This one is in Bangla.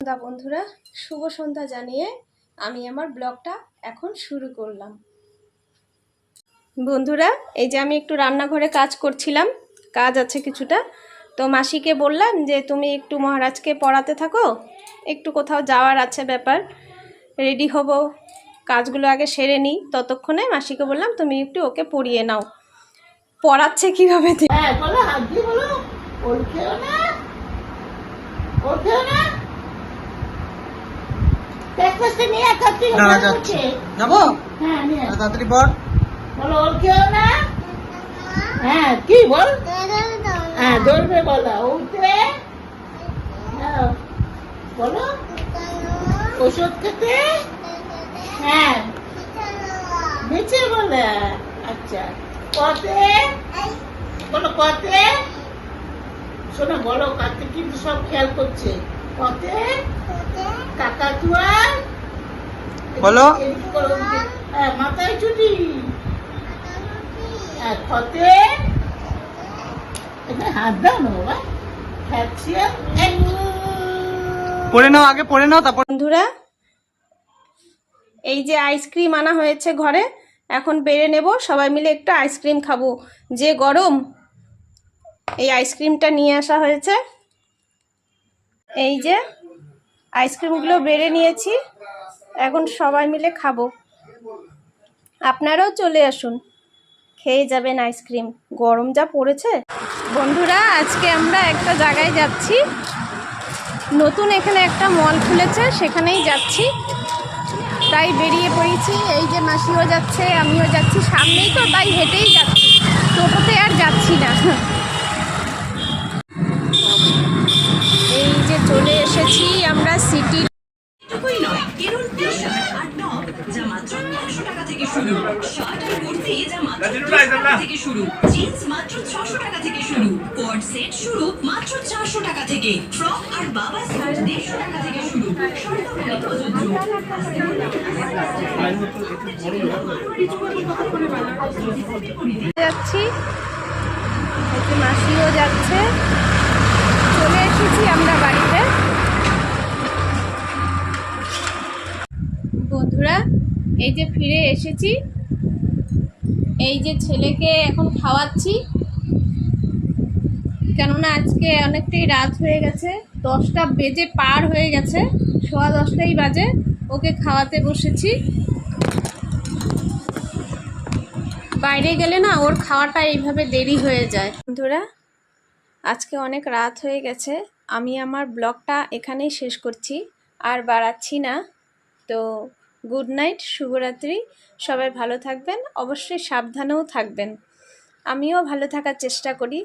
সন্ধ্যা বন্ধুরা, শুভ সন্ধ্যা জানিয়ে আমি আমার ব্লগটা এখন শুরু করলাম। বন্ধুরা, এই যে আমি একটু রান্নাঘরে কাজ করছিলাম, কাজ আছে কিছুটা। তো মাসিকে বললাম যে তুমি একটু মহারাজকে পড়াতে থাকো, একটু কোথাও যাওয়ার আছে ব্যাপার, রেডি হব, কাজগুলো আগে সেরে নিই। ততক্ষণে মাসিকে বললাম তুমি একটু ওকে পড়িয়ে নাও। পড়াচ্ছে কিভাবে বলো, হাত দিয়ে বলো। ওর খেও না, ওর খেও না। যাবো তাড়াতাড়ি পর বলো, ওর খেও না। হ্যাঁ, কি বল? হ্যাঁ, ধরবে বলো। উঠে বলো, ওষুধ খেতে। হ্যাঁ, নিচে বলে। আচ্ছা, কতে বলো, কতে। শোনো, বলো কাকে, কিন্তু সব খেয়াল করছে। কতে কাকাতুয়া বলো। হ্যাঁ, মাথায় ছুটি। খতে হাত দাও না বাবা। পড়ে নাও, আগে পড়ে নাও তারপর। বন্ধুরা, এই যে আইসক্রিম আনা হয়েছে ঘরে, এখন বেড়ে নেব, সবাই মিলে একটু আইসক্রিম খাবো। যে গরম, এই আইসক্রিমটা নিয়ে আসা হয়েছে। এই যে আইসক্রিমগুলো বেড়ে নিয়েছি, এখন সবাই মিলে খাবো। আপনারাও চলে আসুন, খেয়ে যাবেন আইসক্রিম, গরম যা পড়েছে। বন্ধুরা, আজকে আমরা একটা জায়গায় যাচ্ছি, নতুন এখানে একটা মল খুলেছে, সেখানেই যাচ্ছি, তাই বেরিয়ে পড়েছি। এই যে মাসিও যাচ্ছে, আমিও যাচ্ছি, সামনেই তো, তাই হেঁটেই যাচ্ছি, টোটোতে আর যাচ্ছি না। এই যে চলে এসেছি আমরা সিটি। যাচ্ছি, মাসিও যাচ্ছে, চলে এসেছি আমরা বাড়িতে। বন্ধুরা, এই যে ফিরে এসেছি, এই যে ছেলেকে এখন খাওয়াচ্ছি, কেননা আজকে অনেকটাই রাত হয়ে গেছে, 10টা বেজে পার হয়ে গেছে, 10:15 বাজে। ওকে খাওয়াতে বসেছি। বাইরে গেলে না ওর খাওয়াটা এইভাবে দেরি হয়ে যায়। বন্ধুরা, আজকে অনেক রাত হয়ে গেছে, আমি আমার ব্লগটা এখানেই শেষ করছি, আর বাড়াচ্ছি না। তো গুড নাইট, শুভরাত্রি। সবাই ভালো থাকবেন, অবশ্যই সাবধানেও থাকবেন। আমিও ভালো থাকার চেষ্টা করি।